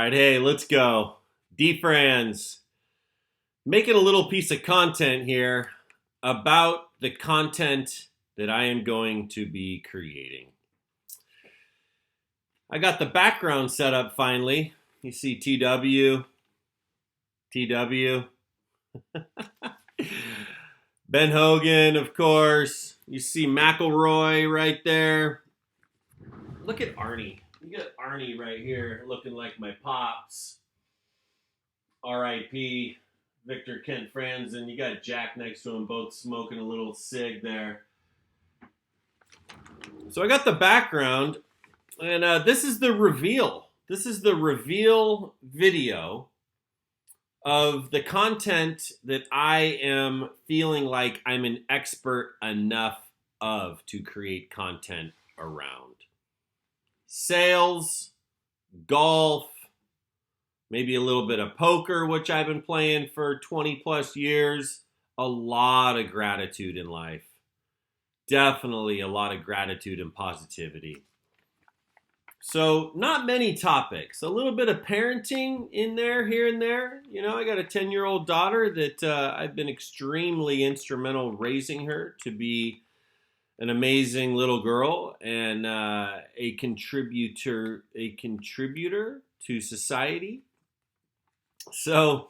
right, hey, let's go. DFranz, making a little piece of content here about the content that I am going to be creating. I got the background set up finally. You see TW. Ben Hogan, of course. You see McElroy right there. Look at Arnie. You got Arnie right here looking like my pops. R.I.P. Victor Kent Franz, and you got Jack next to him, both smoking a little cig there. So I got the background, and this is the reveal. This is the reveal video of the content that I am feeling like I'm an expert enough of to create content around. Sales, golf, maybe a little bit of poker, which I've been playing for 20 plus years. A lot of gratitude in life. Definitely a lot of gratitude and positivity. So not many topics. A little bit of parenting in there, here and there. You know, I got a 10-year-old daughter that I've been extremely instrumental raising her to be an amazing little girl and a contributor to society. So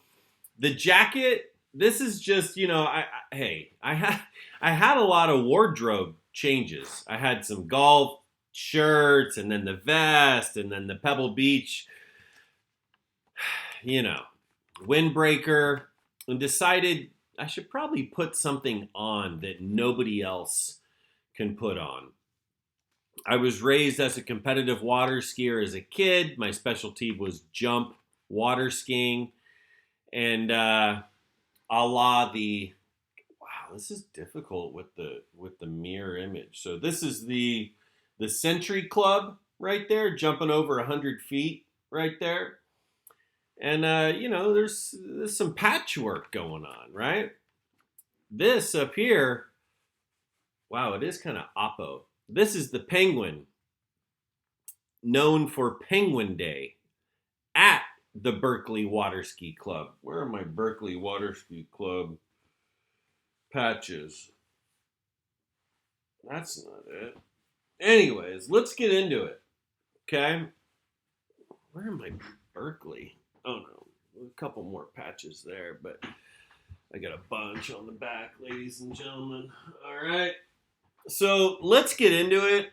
the jacket, this is just, you know, I had a lot of wardrobe changes. I had some golf shirts and then the vest and then the Pebble Beach, you know, windbreaker, and decided I should probably put something on that nobody else can put on. I was raised as a competitive water skier as a kid. My specialty was jump water skiing, and a la the, wow, this is difficult with the mirror image. So this is the Century Club right there, jumping over 100 feet right there. And, you know, there's some patchwork going on, right? This up here, wow, it is kind of oppo. This is the penguin, known for Penguin Day at the Berkeley Water Ski Club. Where are my Berkeley Water Ski Club patches? That's not it. Anyways, let's get into it, okay? Where am I? Berkeley? Oh no, a couple more patches there, but I got a bunch on the back, ladies and gentlemen. All right, so let's get into it.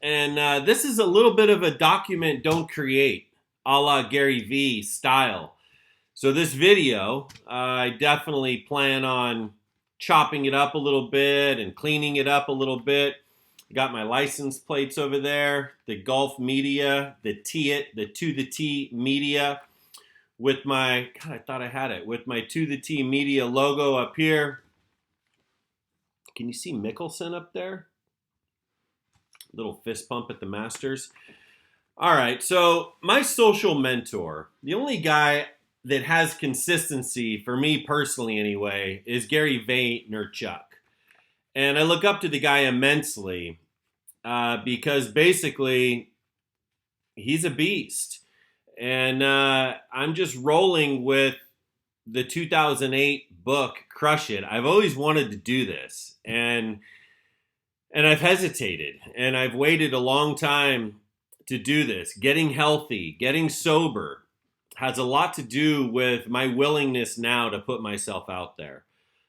And this is a little bit of a document, don't create, a la Gary V style. So this video, I definitely plan on chopping it up a little bit and cleaning it up a little bit. Got my license plates over there, the golf media, the To the T media with my, God, I thought I had it, with my To the T media logo up here. Can you see Mickelson up there? Little fist pump at the Masters. All right, so my social mentor, the only guy that has consistency, for me personally anyway, is Gary Vaynerchuk. And I look up to the guy immensely because basically he's a beast. And I'm just rolling with the 2008 book, Crush It. I've always wanted to do this. And I've hesitated. And I've waited a long time to do this. Getting healthy, getting sober has a lot to do with my willingness now to put myself out there.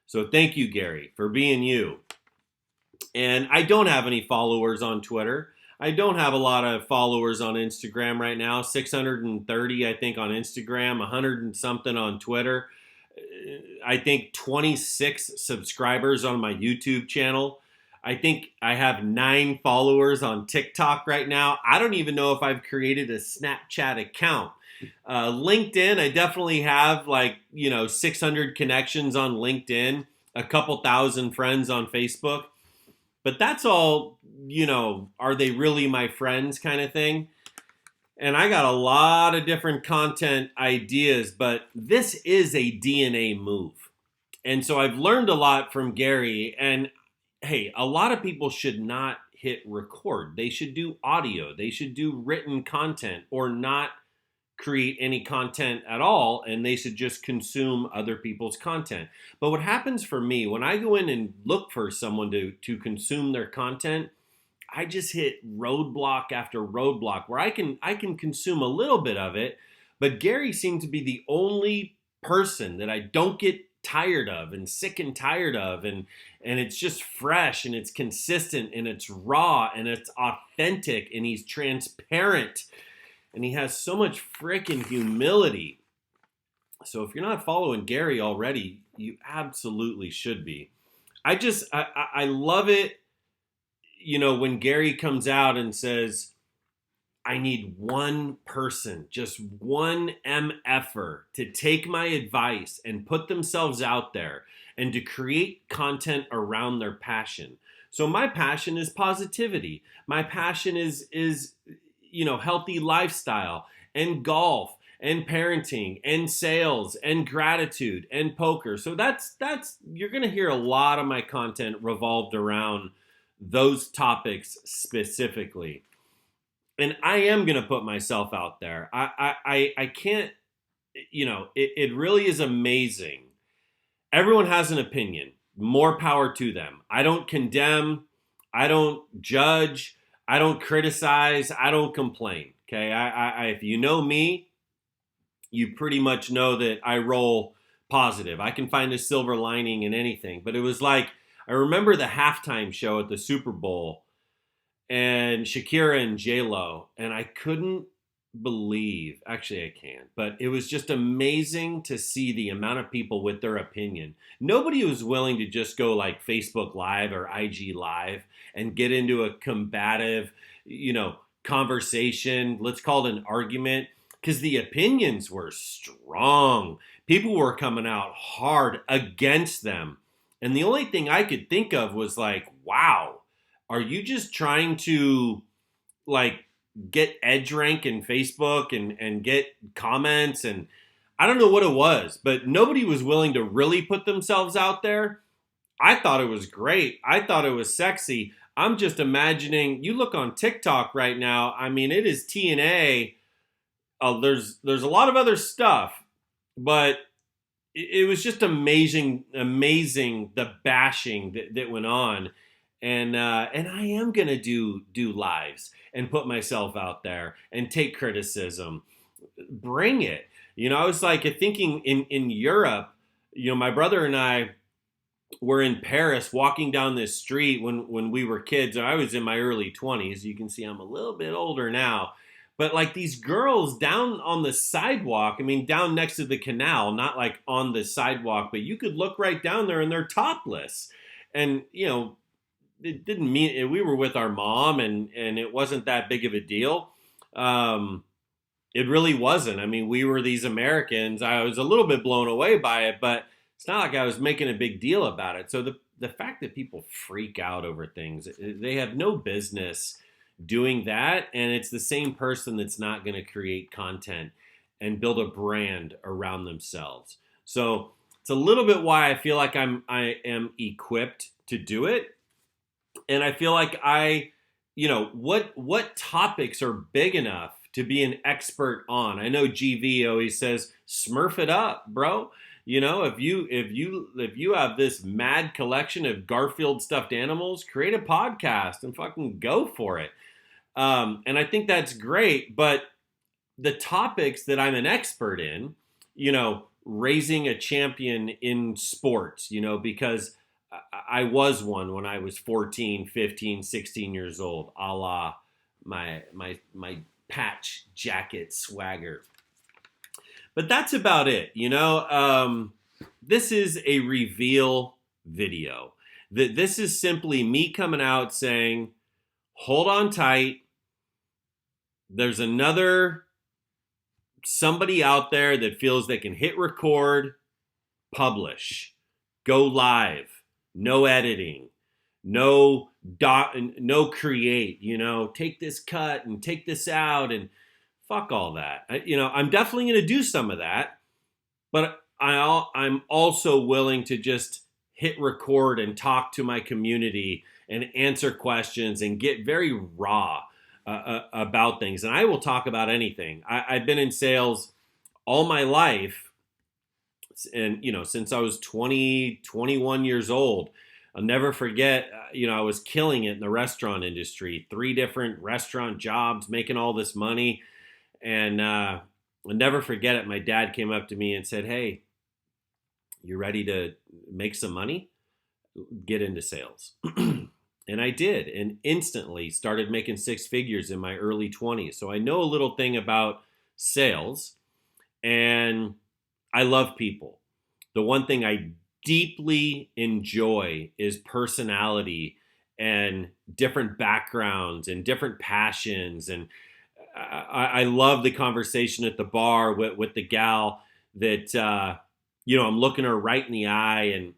So thank you, Gary, for being you. And I don't have any followers on Twitter. I don't have a lot of followers on Instagram right now. 630, I think, on Instagram, 100 and something on Twitter. I think 26 subscribers on my YouTube channel. I think I have 9 followers on TikTok right now. I don't even know if I've created a Snapchat account. LinkedIn, I definitely have 600 connections on LinkedIn, a couple thousand friends on Facebook. But that's all, are they really my friends kind of thing? And I got a lot of different content ideas, but this is a DNA move. And so I've learned a lot from Gary. And hey, a lot of people should not hit record. They should do audio. They should do written content or not create any content at all, and they should just consume other people's content. But what happens for me when I go in and look for someone to consume their content, I just hit roadblock after roadblock where I can consume a little bit of it, but Gary seemed to be the only person that I don't get tired of and sick and tired of, and it's just fresh and it's consistent and it's raw and it's authentic and he's transparent and he has so much freaking humility. So if you're not following Gary already, you absolutely should be. I love it, when Gary comes out and says, I need one person, just one MFer to take my advice and put themselves out there and to create content around their passion. So my passion is positivity. My passion is healthy lifestyle and golf and parenting and sales and gratitude and poker. So that's you're going to hear a lot of my content revolved around those topics specifically. And I am going to put myself out there. I can't, it really is amazing. Everyone has an opinion. More power to them. I don't condemn. I don't judge. I don't criticize. I don't complain. Okay. If you know me, you pretty much know that I roll positive. I can find a silver lining in anything. But it was like, I remember the halftime show at the Super Bowl and Shakira and J-Lo, and I couldn't believe, actually I can't, but it was just amazing to see the amount of people with their opinion. Nobody was willing to just go like Facebook Live or IG Live and get into a combative, conversation, let's call it an argument, because the opinions were strong. People were coming out hard against them. And the only thing I could think of was like, wow, are you just trying to like get edge rank in Facebook and get comments? And I don't know what it was, but nobody was willing to really put themselves out there. I thought it was great. I thought it was sexy. I'm just imagining, you look on TikTok right now, I mean, it is TNA. There's a lot of other stuff, but it was just amazing the bashing that went on. And I am going to do lives and put myself out there and take criticism. Bring it. I was like thinking in Europe, my brother and I were in Paris walking down this street when we were kids. And I was in my early 20s. You can see I'm a little bit older now. But like these girls down on the sidewalk, down next to the canal, not like on the sidewalk, but you could look right down there and they're topless. And, it didn't mean we were with our mom and it wasn't that big of a deal. It really wasn't. We were these Americans. I was a little bit blown away by it, but it's not like I was making a big deal about it. So the fact that people freak out over things, they have no business doing that. And it's the same person that's not going to create content and build a brand around themselves. So it's a little bit why I feel like I am equipped to do it. And I feel like what topics are big enough to be an expert on? I know GV always says, smurf it up, bro. If you have this mad collection of Garfield stuffed animals, create a podcast and fucking go for it. And I think that's great. But the topics that I'm an expert in, raising a champion in sports, because I was one when I was 14, 15, 16 years old, a la my patch jacket swagger. But that's about it, This is a reveal video. This is simply me coming out saying, hold on tight. There's somebody out there that feels they can hit record, publish, go live. No editing, no create, take this cut and take this out and fuck all that. I'm definitely going to do some of that, but I'm also willing to just hit record and talk to my community and answer questions and get very raw. about things. And I will talk about anything. I've been in sales all my life, and since I was 20, 21 years old. I'll never forget, I was killing it in the restaurant industry, 3 different restaurant jobs, making all this money. And I'll never forget it. My dad came up to me and said, "Hey, you ready to make some money? Get into sales." And I did, and instantly started making 6 figures in my early 20s. So I know a little thing about sales, and I love people. The one thing I deeply enjoy is personality and different backgrounds and different passions. And I love the conversation at the bar with the gal that, I'm looking her right in the eye,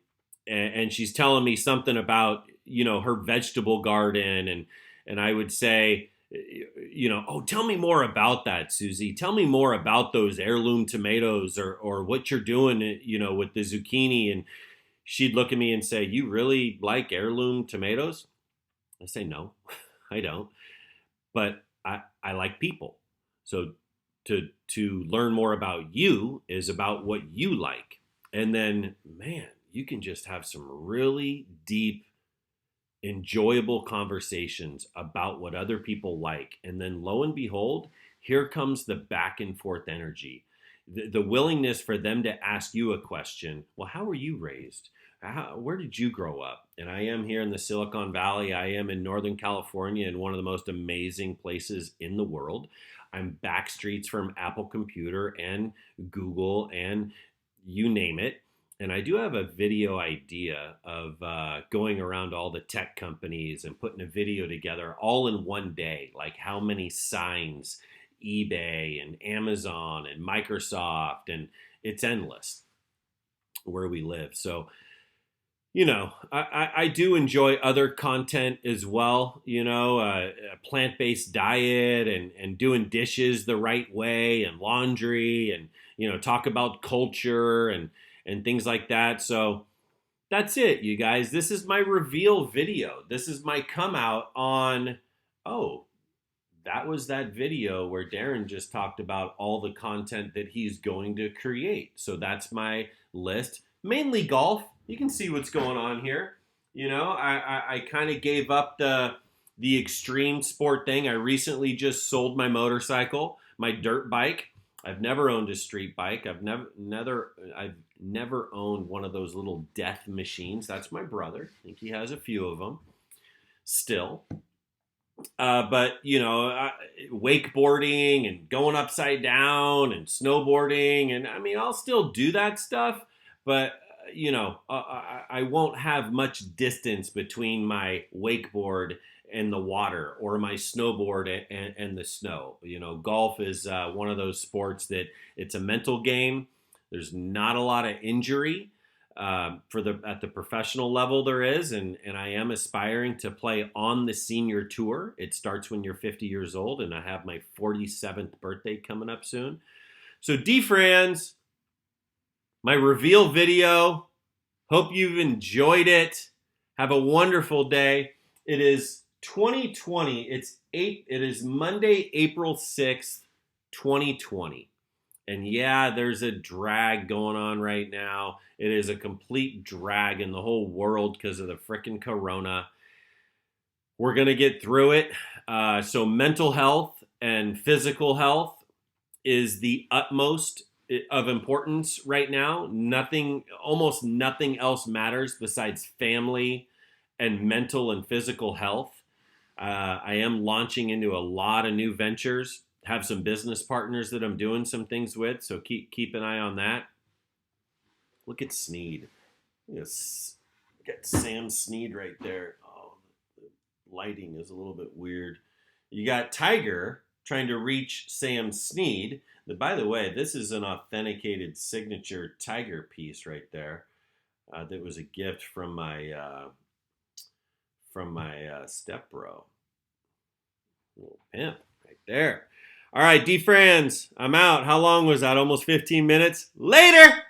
and she's telling me something about, her vegetable garden. And I would say, "Oh, tell me more about that, Susie. Tell me more about those heirloom tomatoes or what you're doing, with the zucchini." And she'd look at me and say, "You really like heirloom tomatoes?" I say, "No, I don't. But I like people. So to learn more about you is about what you like." And then, man, you can just have some really deep, enjoyable conversations about what other people like. And then lo and behold, here comes the back and forth energy. The willingness for them to ask you a question. Well, how were you raised? Where did you grow up? And I am here in the Silicon Valley. I am in Northern California, in one of the most amazing places in the world. I'm back streets from Apple Computer and Google and you name it. And I do have a video idea of going around all the tech companies and putting a video together all in one day, like how many signs eBay and Amazon and Microsoft, and it's endless where we live. So, I do enjoy other content as well, a plant-based diet and doing dishes the right way and laundry and, talk about culture and things like that. So that's it, you guys. This is my reveal video. This is my come out on, oh, that was that video where Darren just talked about all the content that he's going to create. So that's my list. Mainly golf. You can see what's going on here. I kind of gave up the extreme sport thing. I recently just sold my motorcycle, my dirt bike. I've never owned a street bike. I've never owned one of those little death machines. That's my brother. I think he has a few of them still. But wakeboarding and going upside down and snowboarding, and I'll still do that stuff, but I won't have much distance between my wakeboard and the water, or my snowboard and the snow. Golf is one of those sports that it's a mental game. There's not a lot of injury at the professional level there is, and I am aspiring to play on the senior tour. It starts when you're 50 years old, and I have my 47th birthday coming up soon. So DFranz, my reveal video. Hope you've enjoyed it. Have a wonderful day. It is 2020. It is Monday, April 6th, 2020. And yeah, there's a drag going on right now. It is a complete drag in the whole world because of the frickin' corona. We're going to get through it. So mental health and physical health is the utmost of importance right now. Almost nothing else matters besides family and mental and physical health. I am launching into a lot of new ventures. Have some business partners that I'm doing some things with, so keep an eye on that. Look at Sneed. Got Sam Sneed right there. Oh, the lighting is a little bit weird. You got Tiger trying to reach Sam Sneed. By the way, this is an authenticated signature Tiger piece right there. That was a gift from my stepbro. Little pimp right there. All right, DFranz, I'm out. How long was that? Almost 15 minutes. Later!